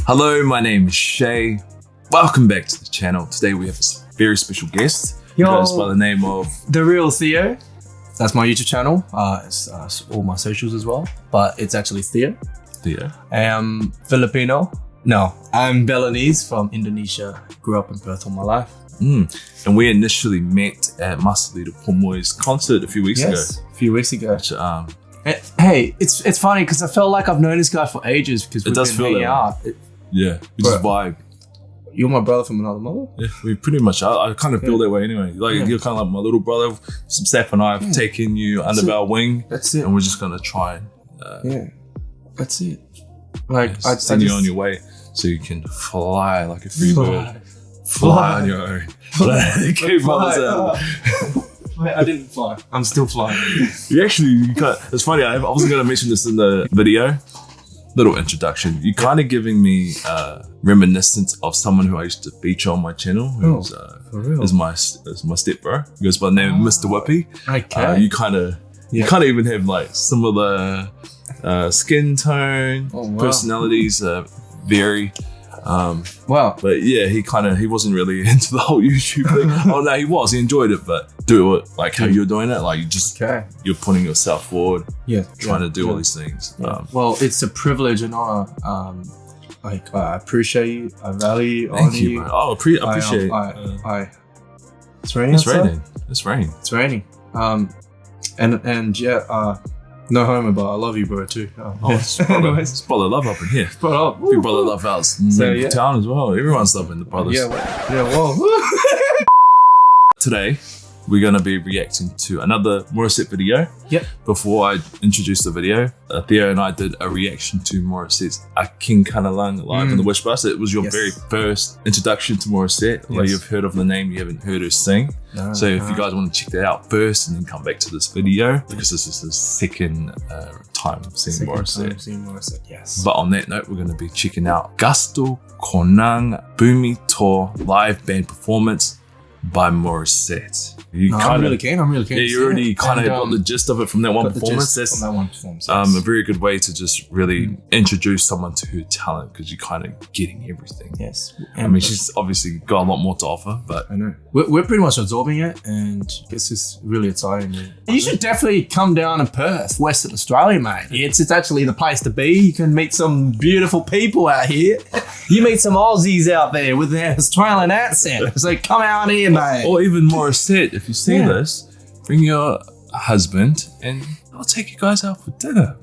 Hello, my name is Shay. Welcome back to the channel. Today we have a very special guest. He goes by the name of The Real Theo. That's my YouTube channel. It's all my socials as well, but it's actually Theo. Theo. I'm Filipino. No, I'm Balinese from Indonesia. Grew up in Perth all my life. And we initially met at Masalita Pomoy's concert a few weeks ago. A few weeks ago. Which, hey, it's funny because I felt like I've known this guy for ages because we've been hanging out. Yeah, we just vibe. You're my brother from another mother? Yeah, we pretty much are. I kind of feel that way anyway. You're kind of like my little brother. Steph and I have taken you under our wing. That's it. And we're just going to try and... that's it. Like, send you on your way so you can fly like a free bird. Fly on your own. Keep mothers out. I didn't fly. I'm still flying. It's funny, I wasn't going to mention this in the video. Little introduction. You're kind of giving me reminiscence of someone who I used to feature on my channel. Who's is my step bro. He goes by the name of Mr. Whippy. Okay. You kind of even have like similar skin tone, personalities very. But yeah, he wasn't really into the whole YouTube thing. Oh no, he was. He enjoyed it, but do it like how you're doing it. Like you're putting yourself forward. Trying to do all these things. Well, it's a privilege and honor. I appreciate you. I value. Thank you, bro. Oh, I appreciate it. It's raining. It's raining. It's raining. No homo, but I love you, bro, too. It's brother love up in here. Big brother love house. Town as well. Everyone's loving the brothers. Today, we're going to be reacting to another Morissette video. Before I introduce the video, Theo and I did a reaction to Morissette's King Kanalang live in the Wish Bus. It was your very first introduction to Morissette. Like you've heard of the name, you haven't heard her sing. So if you guys want to check that out first and then come back to this video, because this is the second time seeing Morissette. Yes. But on that note, we're going to be checking out Gusto Konang Bumitaw live band performance by Morissette. I'm really keen. Yeah, you already kind of got the gist of it from that one performance. That's a very good way to just really introduce someone to her talent, because you're kind of getting everything. Yes. I mean, she's obviously got a lot more to offer, but I know we're pretty much absorbing it, and it's just really exciting. You should definitely come down to Perth, Western Australia, mate. It's actually the place to be. You can meet some beautiful people out here. You meet some Aussies out there with their Australian accent. So come out here, mate. Or even Morissette, if you see this, bring your husband and I'll take you guys out for dinner.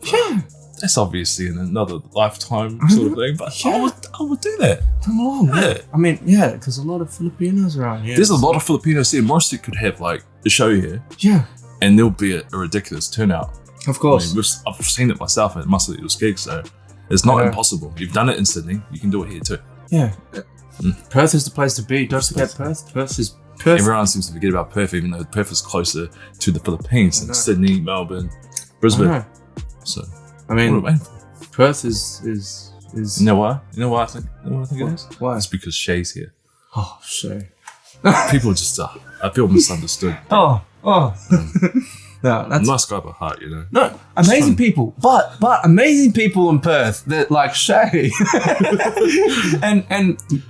That's obviously in another lifetime sort of thing, but I would do that. Come along. I mean, because a lot of Filipinos around here. There's a lot of Filipinos here. Morissette could have like a show here. And there'll be a ridiculous turnout. Of course. I mean, I've seen it myself at Masalita's gigs, so it's not impossible. You've done it in Sydney, you can do it here too. Perth is the place to be. Don't forget Perth. Perth. Everyone seems to forget about Perth, even though Perth is closer to the Philippines than Sydney, Melbourne, Brisbane. So, I mean, Perth is. You know why? You know why I think it is? Why? It's because Shay's here. Oh, Shay. People just I feel misunderstood. No, that's nice guy by heart, you know. No, amazing people, but amazing people in Perth that like Shay. and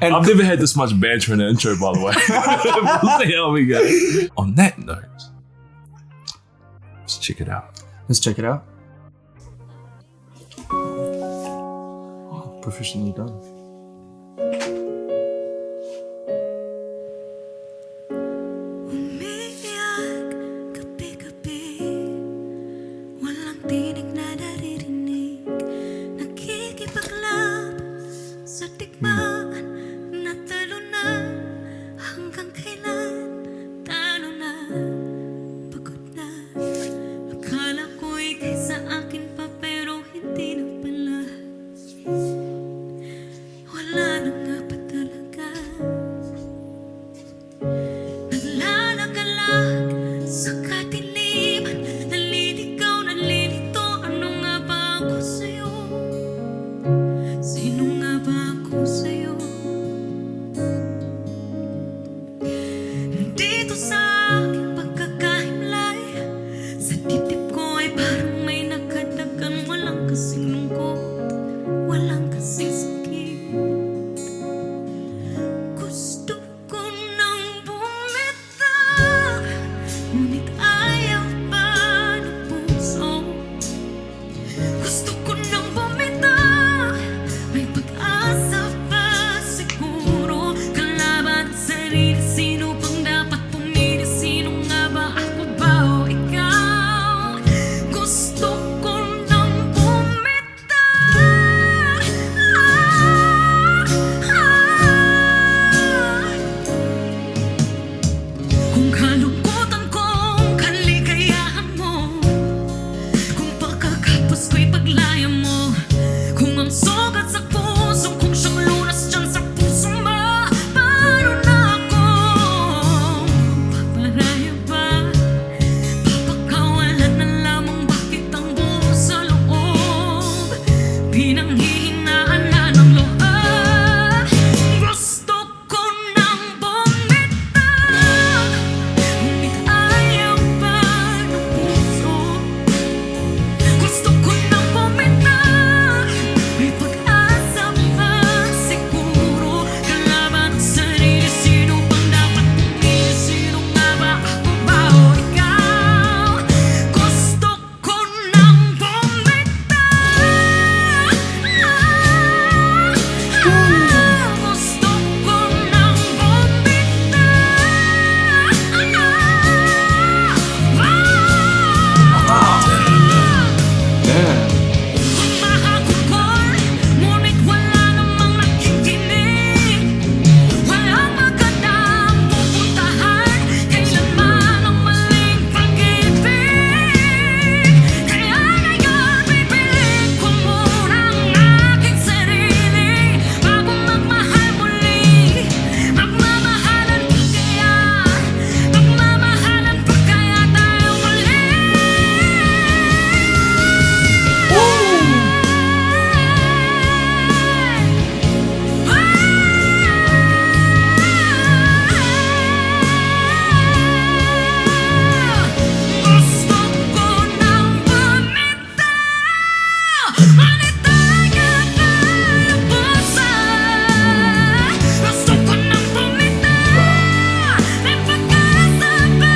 I've never had this much banter in an intro, by the way. We'll see how we go. On that note, let's check it out. Oh, professionally done. Walang kasing sakit. paglaya mo. Kung ang sugat sa puso kung siyang lunas dyan sa puso mo, paano na ako paparaya ba? Papakawalan na lamang bakit ang buo sa loob, pinanghihinaan na ng loob. Gusto ko nang bumitaw, ngunit ayaw pa ng puso. Gusto ko nang bumitaw, may pag-asa pa siguro. Kalaban ang sarili, sino bang dapat pumili? Sino nga ba, ako ba o ikaw? Gusto ko nang bumitaw. Gusto ko nang Yeah. Mahagulgol, ngunit wala namang nakikinig. Walang magandang pupuntahan, kailanman ang maling pag-ibig. Kaya ngayon bibiling ko muna ang aking sarili bago magmahal muli. Magmamahalan pa kaya? Magmamahalan pa kaya tayo muli? Gusto ko nang bumitaw, manitaya tayo busan. Gusto ko nang bumitaw, may pag-asa pa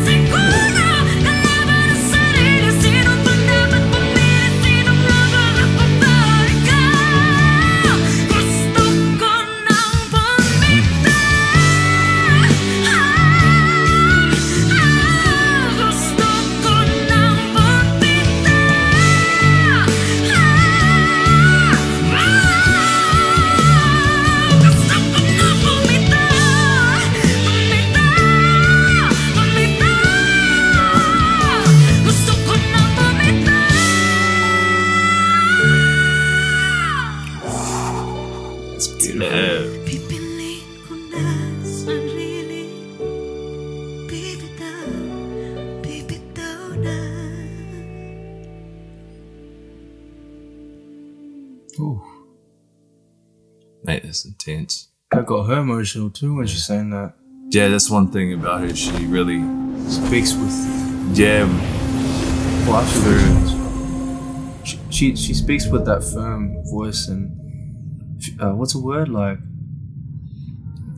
siguro. Kalaban ang sarili, sino bang dapat pumili? Sino nga ba, ako ba o ikaw? Gusto ko nang bumitaw. Gusto ko nang bumitaw. Gusto ko nang bumitaw. Bumitaw. Gusto ko nang bumitaw. It's beautiful. Yeah. Pipiliin ko na sarili. Bibitaw, bibitaw na. Ooh. Mate, that's intense. That got her emotional too when she's saying that. Yeah, that's one thing about her. She really, Speaks with yeah, well, actually, she speaks with that firm voice and what's a word like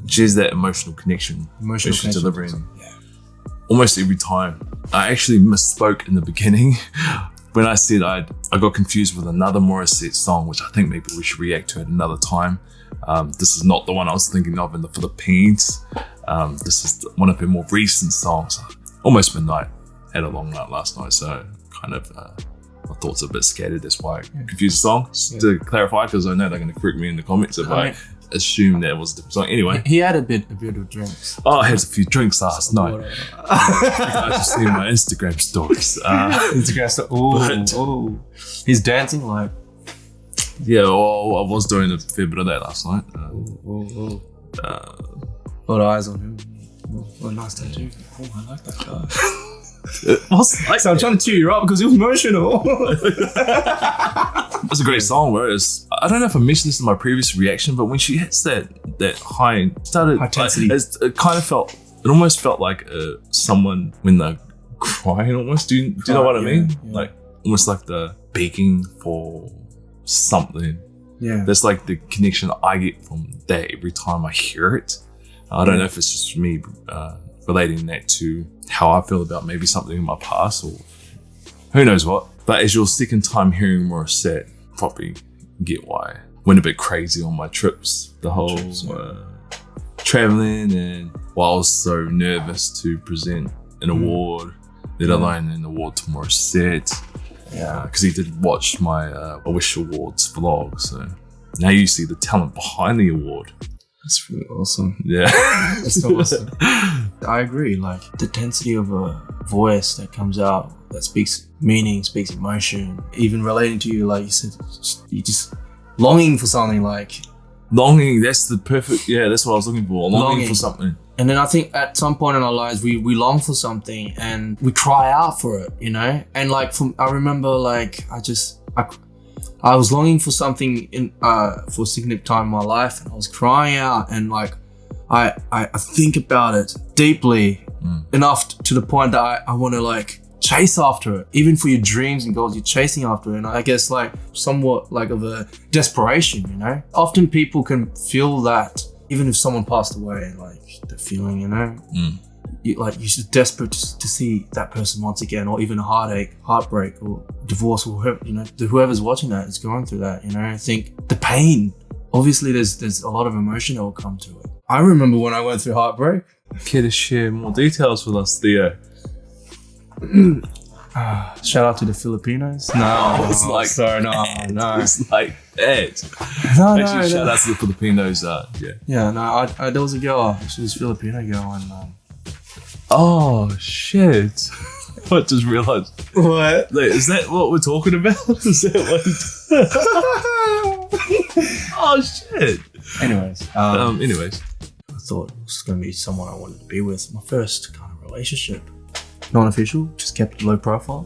she has that emotional connection. emotional that she's connection. delivering Yeah. almost every time. I actually misspoke in the beginning when I said I got confused with another Morissette song, which I think maybe we should react to at another time. This is not the one I was thinking of in the Philippines. This is one of her more recent songs. Almost midnight. Had a long night last night, so kind of my thoughts are a bit scattered. That's why I confused the song. Just to clarify, because I know they're going to correct me in the comments if I assume that was a different song. Anyway, He had a bit of drinks. oh, I had a few drinks last night. I just seen my Instagram stories. Instagram stuff. Oh, he's dancing like. Yeah, well, I was doing a fair bit of that last night. A lot of eyes on him. Oh, nice tattoo. Oh, I like that guy. So I'm trying to cheer you up because it was emotional. It's a great song, bro. I don't know if I mentioned this in my previous reaction, but when she hits that high intensity, it kind of felt. It almost felt like someone when they're crying. Almost. Do you know what I mean? Yeah. Like almost like the begging for something. Yeah. That's like the connection I get from that every time I hear it. I don't know if it's just me relating that to how I feel about maybe something in my past or who knows what. But as your second time hearing Morissette, probably get why I went a bit crazy on my trips. The whole traveling, and while I was so nervous to present an award, let alone an award to Morissette. Yeah. Because he did watch my Wish Awards vlog, so now you see the talent behind the award. That's really awesome. Yeah. That's so awesome. I agree. Like the density of a voice that comes out that speaks meaning, speaks emotion, even relating to you, like you said, you just longing for something, like longing. That's the perfect. Yeah, that's what I was looking for. Longing for something. And then I think at some point in our lives, we long for something and we cry out for it, you know. And like I remember, like I was longing for something for a significant time in my life, and I was crying out, and like I think about it deeply enough to the point that I want to like chase after it, even for your dreams and goals, you're chasing after it. And I guess like somewhat like of a desperation, you know. Often people can feel that, even if someone passed away, like the feeling, you know. You're just desperate to see that person once again, or even a heartbreak, or divorce, or whoever, you know, whoever's watching that is going through that, you know. I think the pain, obviously there's a lot of emotion that will come to it. I remember when I went through heartbreak. Care to share more details with us, Theo? Shout out to the Filipinos. No, it's like sorry, no. It's like that. No, actually, shout out to the Filipinos. There was a girl. She was a Filipino girl, and oh shit! I just realized. What? Wait, is that what we're talking about? Is that what? Oh shit! Anyways, I thought it was going to be someone I wanted to be with. My first kind of relationship, non-official, just kept it low profile.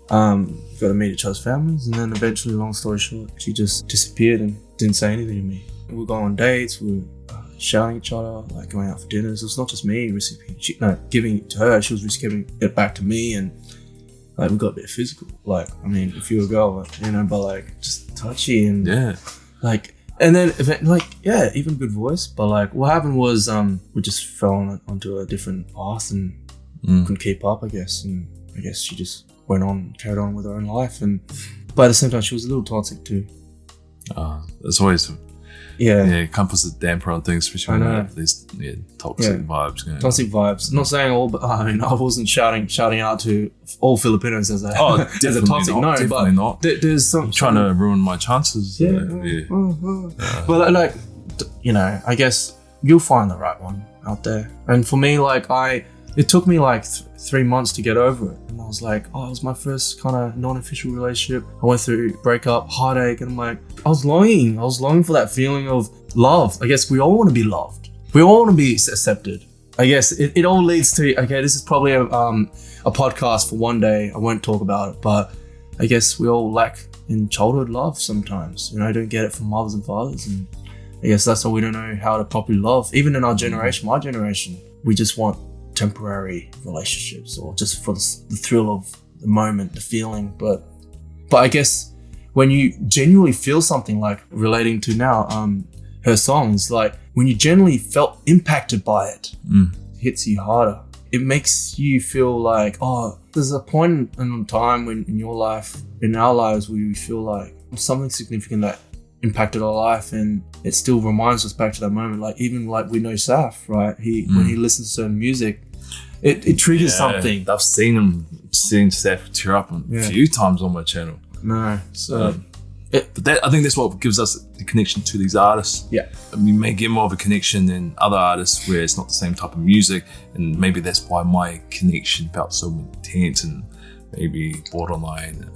Got to meet each other's families, and then eventually, long story short, she just disappeared and didn't say anything to me. We were going on dates, we were shouting at each other, like going out for dinners. It was not just me giving it to her, she was just giving it back to me, and like we got a bit physical. Like, I mean, if you're a girl, you know, but like just touchy and like, and then even good voice. But like, what happened was we just fell onto a different path and couldn't keep up, I guess. And I guess she just carried on with her own life. And but at the same time, she was a little toxic too. It's always it comes with a damper on things, especially when you have these toxic vibes. You know. Toxic vibes. Not saying all, but I mean, I wasn't shouting out to all Filipinos as a as a toxic. Not, no, definitely but not. There's some trying to ruin my chances. But like, you know, I guess you'll find the right one out there. And for me, like it took me like 3 months to get over it. And I was like, it was my first kind of non-official relationship. I went through breakup, heartache, and I'm like, I was longing for that feeling of love. I guess we all want to be loved. We all want to be accepted. I guess it all leads to, okay, this is probably a podcast for one day. I won't talk about it, but I guess we all lack in childhood love sometimes. You know, don't get it from mothers and fathers. And I guess that's why we don't know how to properly love. Even in our generation, my generation, we just want temporary relationships, or just for the thrill of the moment, the feeling. But I guess when you genuinely feel something, like relating to now her songs, like when you genuinely felt impacted by it, it hits you harder. It makes you feel like, there's a point in time when in your life, in our lives, where we feel like something significant that impacted our life, and it still reminds us back to that moment. Like even like we know Saf, right? When he listens to certain music, it triggers something. I've seen Saf tear up a few times on my channel. No, so but I think that's what gives us the connection to these artists. Yeah, we may get more of a connection than other artists where it's not the same type of music, and maybe that's why my connection felt so intense and maybe borderline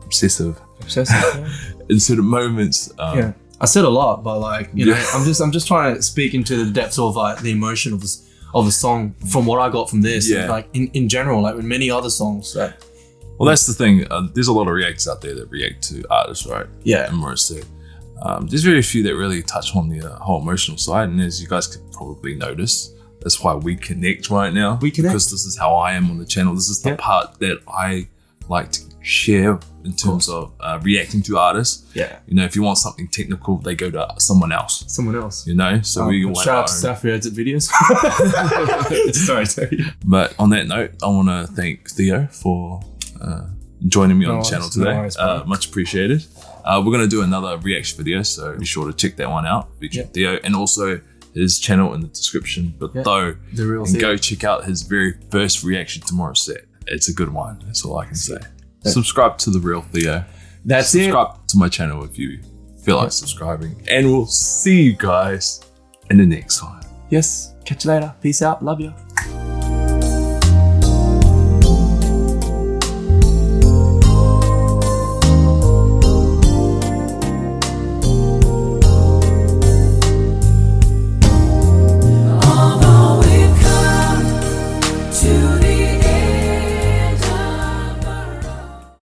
obsessive in certain moments. I said a lot, but like, you know, I'm just trying to speak into the depths of like the emotion of the song from what I got from this. Yeah. Like in general, like with many other songs that. Well, that's the thing. There's a lot of reactors out there that react to artists, right? Yeah. And Morissette. There's very few that really touch on the whole emotional side, and as you guys could probably notice, that's why we connect right now. We connect because this is how I am on the channel. This is the part that I like to share in terms of reacting to artists. Yeah. You know, if you want something technical, they go to someone else. You know, so we all shout out to Saf who edits videos. Sorry. But on that note, I want to thank Theo for joining me on the channel today. Much appreciated. We're going to do another reaction video, so be sure to check that one out, featuring Theo, and also his channel in the description below. The real and Theo. Go check out his very first reaction to Morissette. It's a good one. That's all I can say. Subscribe to the real Theo. Subscribe to my channel if you feel like subscribing, and we'll see you guys in the next one. Yes. Catch you later. Peace out. Love you.